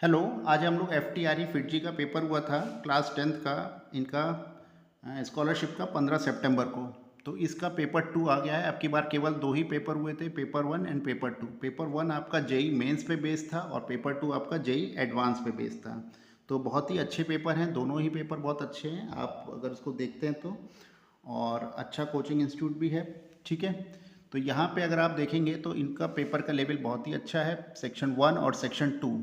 Hello. आज हम लोग F T R E FIITJEE का पेपर हुआ था क्लास 10th का। इनका स्कॉलरशिप का 15 सितंबर को। तो इसका पेपर 2 आ गया है। अब की बार केवल 2 ही पेपर हुए थे, पेपर 1 एंड पेपर 2। पेपर 1 आपका जेई मेंस पे बेस्ड था और पेपर 2 आपका जेई एडवांस पे बेस्ड था। तो बहुत ही अच्छे पेपर हैं, दोनों ही पेपर बहुत अच्छे हैं आप अगर इसको देखते हैं तो। और अच्छा कोचिंग इंस्टीट्यूट भी है, ठीक है। तो यहाँ पे अगर आप देखेंगे तो इनका पेपर का लेवल बहुत ही अच्छा है, सेक्शन 1 और सेक्शन 2।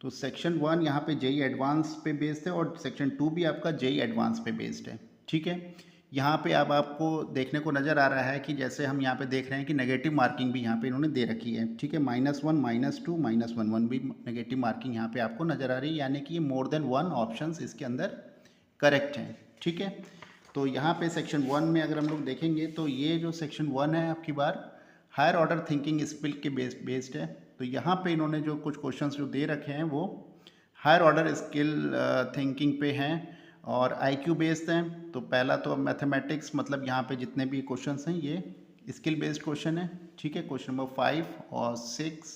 तो सेक्शन 1 यहाँ पे जेई एडवांस पे बेस्ड है और सेक्शन 2 भी आपका जेई एडवांस पे बेस्ड है, ठीक है। यहाँ पे अब आपको देखने को नज़र आ रहा है कि जैसे हम यहाँ पे देख रहे हैं कि नेगेटिव मार्किंग भी यहाँ पे इन्होंने दे रखी है, ठीक है। -1 -2 -1 भी नेगेटिव मार्किंग यहाँ पे आपको नज़र आ रही है, यानी कि ये मोर देन 1 ऑप्शंस इसके अंदर करेक्ट हैं, ठीक है। तो यहाँ पे सेक्शन 1 में अगर हम लोग देखेंगे तो ये जो सेक्शन 1 है आपकी बार हायर ऑर्डर थिंकिंग स्किल के बेस्ड है। तो यहाँ पे इन्होंने जो कुछ क्वेश्चंस जो दे रखे हैं वो हायर ऑर्डर स्किल थिंकिंग पे हैं और आईक्यू बेस्ड हैं। तो पहला तो मैथमेटिक्स, मतलब यहाँ पे जितने भी क्वेश्चंस हैं ये स्किल बेस्ड क्वेश्चन है, ठीक है। क्वेश्चन नंबर 5 और 6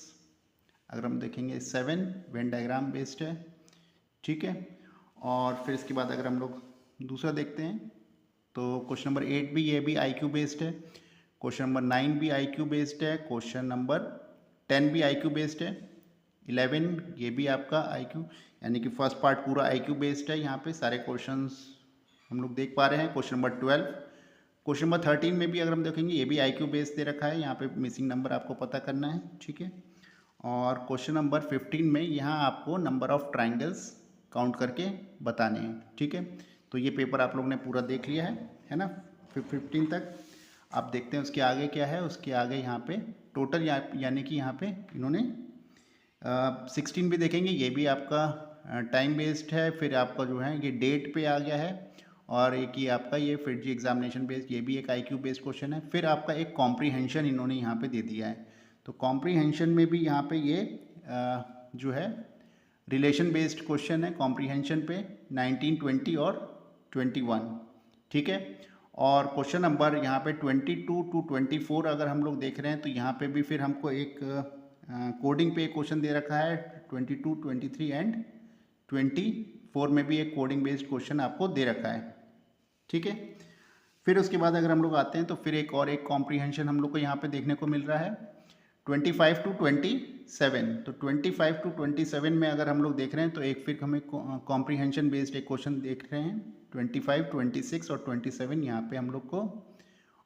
अगर हम देखेंगे 7 वेन डायग्राम बेस्ड है, ठीक है। और फिर इसके बाद अगर हम लोग दूसरा देखते हैं तो क्वेश्चन नंबर 8 भी, ये भी आईक्यू बेस्ड है। क्वेश्चन नंबर 9 भी आईक्यू बेस्ड है। क्वेश्चन नंबर 10 भी आईक्यू बेस्ड है। 11 ये भी आपका आईक्यू, यानी कि फर्स्ट पार्ट पूरा आईक्यू बेस्ड है। यहाँ पे सारे क्वेश्चंस हम लोग देख पा रहे हैं। क्वेश्चन नंबर 12, क्वेश्चन नंबर 13 में भी अगर हम देखेंगे ये भी आईक्यू बेस्ड दे रखा है, यहाँ पे मिसिंग नंबर आपको पता करना है, ठीक है। और क्वेश्चन नंबर 15 में यहाँ आपको नंबर ऑफ ट्राइंगल्स काउंट करके बताने हैं, ठीक है। तो ये पेपर आप लोग ने पूरा देख लिया है ना, 15 तक। आप देखते हैं उसके आगे क्या है। उसके आगे यहाँ पे टोटल यानी कि यहाँ पे इन्होंने 16 भी देखेंगे, ये भी आपका टाइम बेस्ड है। फिर आपका जो है ये डेट पे आ गया है। और एक ये आपका ये फिट जी एग्जामिनेशन बेस्ड, ये भी एक आईक्यू बेस्ड क्वेश्चन है। फिर आपका एक कॉम्प्रीहेंशन इन्होंने यहाँ पे दे दिया है। तो कॉम्प्रीहेंशन में भी यहाँ पे ये जो है रिलेशन बेस्ड क्वेश्चन है कॉम्प्रीहेंशन पे, 19, 20 और 21, ठीक है। और क्वेश्चन नंबर यहाँ पे 22 टू 24 अगर हम लोग देख रहे हैं तो यहाँ पे भी फिर हमको एक कोडिंग पे एक क्वेश्चन दे रखा है। 22, 23 एंड 24 में भी एक कोडिंग बेस्ड क्वेश्चन आपको दे रखा है, ठीक है। फिर उसके बाद अगर हम लोग आते हैं तो फिर एक कॉम्प्रीहेंशन हम लोग को यहाँ पे देखने को मिल रहा है 25 टू 27। तो 25 टू 27 में अगर हम लोग देख रहे हैं तो एक फिर हमें कॉम्प्रीहेंशन बेस्ड एक क्वेश्चन देख रहे हैं 25, 26 और 27 यहाँ पे हम लोग को।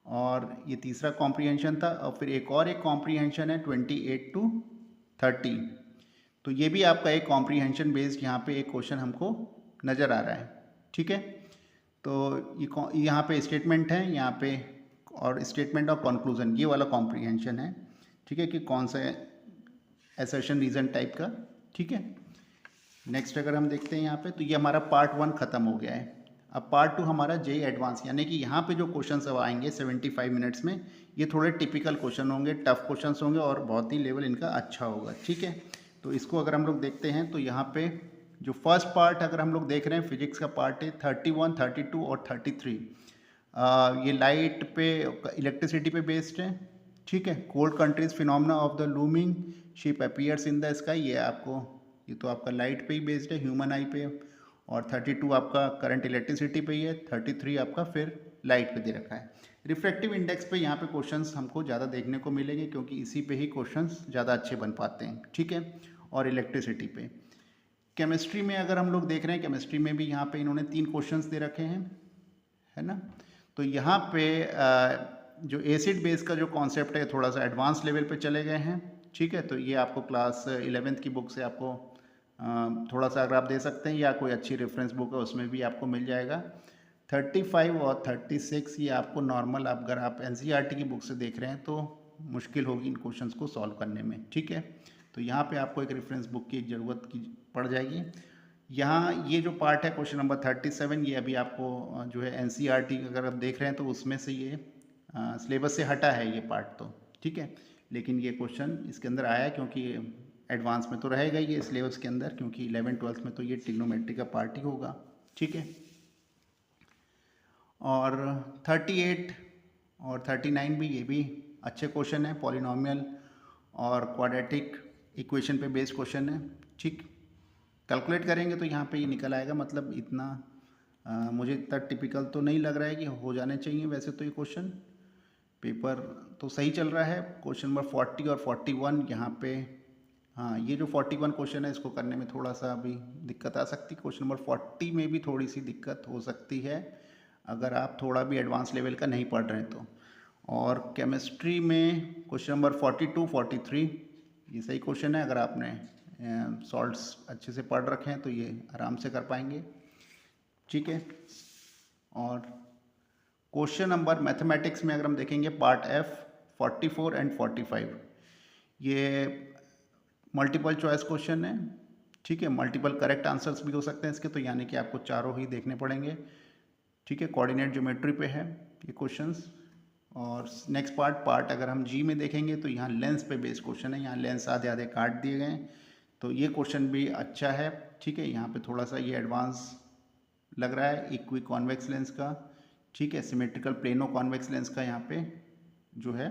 और ये तीसरा कॉम्प्रीहेंशन था। और फिर एक कॉम्प्रीहेंशन है 28 टू 30। तो ये भी आपका एक कॉम्प्रीहेंशन बेस्ड यहाँ पे एक क्वेश्चन हमको नज़र आ रहा है, ठीक है। तो यहाँ पे स्टेटमेंट है यहाँ पे, और स्टेटमेंट और कंक्लूजन ये वाला कॉम्प्रीहेंशन है, ठीक है, कि कौन सा असर्शन रीजन टाइप का, ठीक है। नेक्स्ट अगर हम देखते हैं यहाँ पे तो ये हमारा पार्ट 1 खत्म हो गया है। अब पार्ट 2 हमारा जेई एडवांस, यानी कि यहाँ पे जो क्वेश्चन अब आएंगे 75 मिनट्स में, ये थोड़े टिपिकल क्वेश्चन होंगे, टफ क्वेश्चन होंगे और बहुत ही लेवल इनका अच्छा होगा, ठीक है। तो इसको अगर हम लोग देखते हैं तो यहाँ पे जो फर्स्ट पार्ट अगर हम लोग देख रहे हैं फिजिक्स का पार्ट है 31, 32 और 33। ये लाइट पे इलेक्ट्रिसिटी पे बेस्ड है, ठीक है। Cold countries phenomena of the looming ship appears in the sky, ये आपको, ये तो आपका लाइट पे ही बेस्ड है, ह्यूमन आई पे। और 32 आपका करंट इलेक्ट्रिसिटी पे ही है, 33 आपका फिर लाइट पे दे रखा है। रिफ्रैक्टिव इंडेक्स पे यहाँ पे क्वेश्चंस हमको ज़्यादा देखने को मिलेंगे क्योंकि इसी पे ही क्वेश्चंस ज़्यादा अच्छे बन पाते हैं, ठीक है। और इलेक्ट्रिसिटी पे। केमिस्ट्री में अगर हम लोग देख रहे हैं, केमिस्ट्री में भी यहाँ पे इन्होंने 3 क्वेश्चंस दे रखे हैं, है ना। तो यहाँ पे जो एसिड बेस का जो कॉन्सेप्ट है थोड़ा सा एडवांस लेवल पे चले गए हैं, ठीक है। तो ये आपको क्लास 11th की बुक से आपको थोड़ा सा अगर आप दे सकते हैं या कोई अच्छी रेफरेंस बुक है उसमें भी आपको मिल जाएगा। 35 और 36 ये आपको नॉर्मल, अगर आप एनसीईआरटी की बुक से देख रहे हैं तो मुश्किल होगी इन क्वेश्चंस को सॉल्व करने में, ठीक है। तो यहाँ पे आपको एक रेफरेंस बुक की ज़रूरत की पड़ जाएगी। यहाँ ये जो पार्ट है क्वेश्चन नंबर 37, ये अभी आपको जो है एनसीईआरटी अगर आप देख रहे हैं तो उसमें से ये सिलेबस से हटा है ये पार्ट, तो ठीक है। लेकिन ये क्वेश्चन इसके अंदर आया क्योंकि एडवांस में तो रहेगा ये सिलेबस के अंदर, क्योंकि 11th-12th में तो ये ट्रिग्नोमेट्री का पार्ट ही होगा, ठीक है। और 38 और 39 भी, ये भी अच्छे क्वेश्चन है, पॉलिनोमियल और क्वाड्रेटिक इक्वेशन पे बेस्ड क्वेश्चन है, ठीक। कैलकुलेट करेंगे तो यहाँ पे ये निकल आएगा, मतलब इतना मुझे इतना टिपिकल तो नहीं लग रहा है कि हो जाने चाहिए वैसे तो ये क्वेश्चन। पेपर तो सही चल रहा है। क्वेश्चन नंबर 40 और 41 यहाँ पे, हाँ ये जो 41 क्वेश्चन है इसको करने में थोड़ा सा अभी दिक्कत आ सकती है। क्वेश्चन नंबर 40 में भी थोड़ी सी दिक्कत हो सकती है अगर आप थोड़ा भी एडवांस लेवल का नहीं पढ़ रहे हैं तो। और केमिस्ट्री में क्वेश्चन नंबर 42 43 ये सही क्वेश्चन है। अगर आपने सॉल्ट्स अच्छे से पढ़ रखे हैं तो ये आराम से कर पाएंगे, ठीक है। और क्वेश्चन नंबर मैथमेटिक्स में अगर हम देखेंगे पार्ट एफ 44 एंड 45, ये मल्टीपल चॉइस क्वेश्चन है, ठीक है। मल्टीपल करेक्ट आंसर्स भी हो सकते हैं इसके, तो यानी कि आपको चारों ही देखने पड़ेंगे, ठीक है। कोऑर्डिनेट ज्योमेट्री पे है ये क्वेश्चंस। और नेक्स्ट पार्ट अगर हम जी में देखेंगे तो यहाँ लेंस पे बेस्ड क्वेश्चन है। यहाँ लेंस आधे आधे काट दिए गए हैं, तो ये क्वेश्चन भी अच्छा है, ठीक है। यहाँ पे थोड़ा सा ये एडवांस लग रहा है इक्वी कॉन्वेक्स लेंस का, ठीक है। सिमेट्रिकल प्लेनो कॉन्वेक्स लेंस का यहाँ पे जो है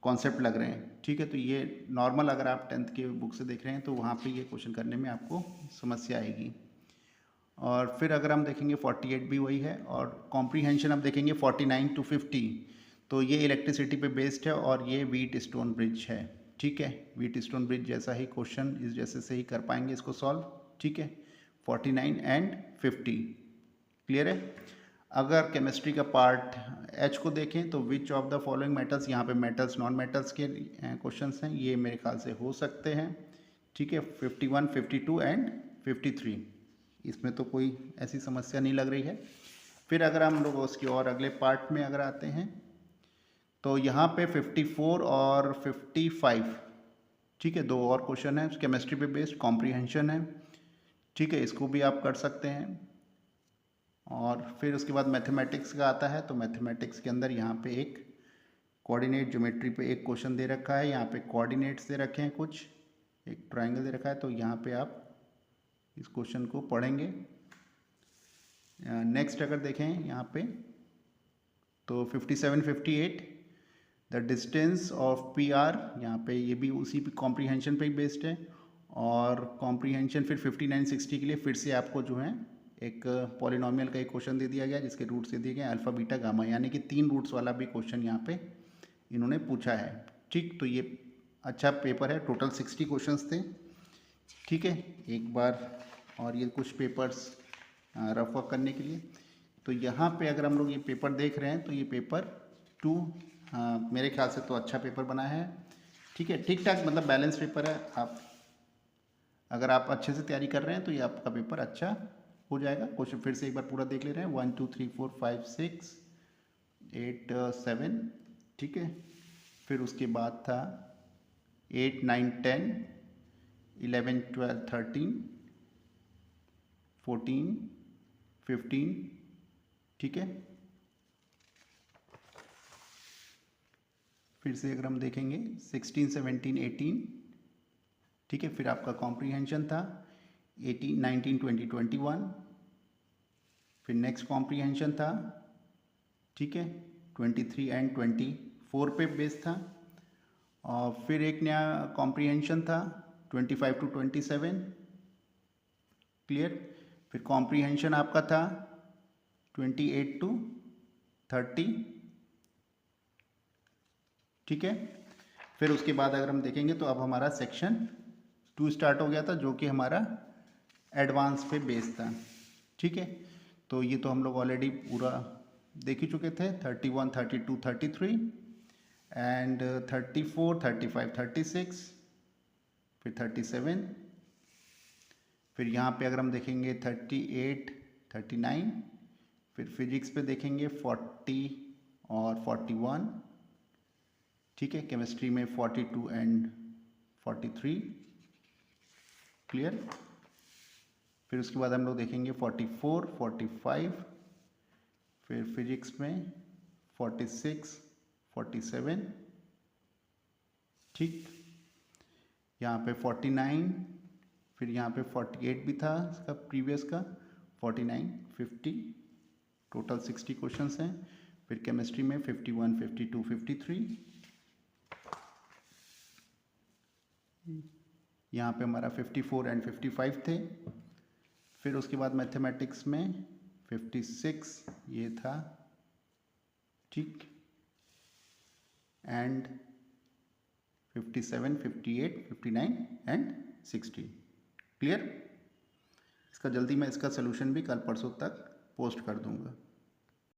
कॉन्सेप्ट लग रहे हैं, ठीक है। तो ये नॉर्मल अगर आप 10th के बुक से देख रहे हैं तो वहाँ पे ये क्वेश्चन करने में आपको समस्या आएगी। और फिर अगर हम देखेंगे 48 भी वही है। और कॉम्प्रीहेंशन अब देखेंगे 49 to 50, तो ये इलेक्ट्रिसिटी पे बेस्ड है और ये व्हीट स्टोन ब्रिज है, ठीक है। व्हीट स्टोन ब्रिज जैसा ही क्वेश्चन इस जैसे से ही कर पाएंगे इसको सॉल्व, ठीक है। 49 एंड 50 क्लियर है। अगर केमिस्ट्री का पार्ट एच को देखें तो which of the following metals, यहाँ पे मेटल्स नॉन मेटल्स के क्वेश्चंस हैं, ये मेरे ख्याल से हो सकते हैं, ठीक है। 51 52 एंड 53, इसमें तो कोई ऐसी समस्या नहीं लग रही है। फिर अगर हम लोग उसकी और अगले पार्ट में अगर आते हैं तो यहाँ पे 54 और 55, ठीक है, दो और क्वेश्चन है केमिस्ट्री पे बेस्ड, कॉम्प्रीहेंशन है, ठीक है, इसको भी आप कर सकते हैं। और फिर उसके बाद मैथमेटिक्स का आता है, तो मैथमेटिक्स के अंदर यहाँ पे एक कोऑर्डिनेट ज्योमेट्री पे एक क्वेश्चन दे रखा है। यहाँ पे कोऑर्डिनेट्स दे रखे हैं कुछ, एक ट्रायंगल दे रखा है, तो यहाँ पे आप इस क्वेश्चन को पढ़ेंगे। नेक्स्ट अगर देखें यहाँ पे तो 57 58 the distance of P R, यहाँ पे ये भी उसी कॉम्प्रीहेंशन पे ही बेस्ड है। और कॉम्प्रीहेंशन फिर 59 60 के लिए फिर से आपको जो है एक पॉलिनोमियल का एक क्वेश्चन दे दिया गया जिसके रूट्स दे दिए गए अल्फ़ा बीटा गामा, यानी कि 3 रूट्स वाला भी क्वेश्चन यहाँ पे इन्होंने पूछा है, ठीक। तो ये अच्छा पेपर है, टोटल 60 क्वेश्चंस थे, ठीक है। एक बार और ये कुछ पेपर्स रफ वर्क करने के लिए, तो यहाँ पे अगर हम लोग ये पेपर देख रहे हैं तो ये पेपर 2 मेरे ख्याल से तो अच्छा पेपर बना है, ठीक है, ठीक ठाक, मतलब बैलेंस पेपर है। आप अगर आप अच्छे से तैयारी कर रहे हैं तो ये आपका पेपर अच्छा हो जाएगा। क्वेश्चन फिर से एक बार पूरा देख ले रहे हैं, 1 2 3 4 5 6 8 7, ठीक है। फिर उसके बाद था 8 9 10 11 12 13 14 15, ठीक है। फिर से अगर हम देखेंगे 16 17 18, ठीक है। फिर आपका कॉम्प्रीहेंशन था 18 19 20 21, फिर नेक्स्ट कॉम्प्रीहेंशन था, ठीक है, 23 एंड 24 पे बेस था। और फिर एक नया कॉम्प्रीहेंशन था 25 to 27, क्लियर। फिर कॉम्प्रीहेंशन आपका था 28 to 30, ठीक है। फिर उसके बाद अगर हम देखेंगे तो अब हमारा सेक्शन 2 स्टार्ट हो गया था जो कि हमारा एडवांस पे बेस था, ठीक है। तो ये तो हम लोग ऑलरेडी पूरा देख ही चुके थे, 31 32 33 एंड 34 35 36, फिर 37, फिर यहाँ पे अगर हम देखेंगे 38 39, फिर फिजिक्स पे देखेंगे 40 और 41, ठीक है। केमिस्ट्री में 42 एंड 43, क्लियर। फिर उसके बाद हम लोग देखेंगे 44 45, फिर फिजिक्स में 46 47, ठीक। यहाँ पे 49, फिर यहाँ पे 48 भी था इसका प्रीवियस का, 49 50, टोटल 60 क्वेश्चंस हैं। फिर केमिस्ट्री में 51 52 53, यहाँ पे हमारा 54 एंड 55 थे। फिर उसके बाद मैथमेटिक्स में 56 ये था, ठीक, एंड 57, 58, 59 एंड 60। क्लियर? इसका जल्दी मैं इसका सलूशन भी कल परसों तक पोस्ट कर दूंगा।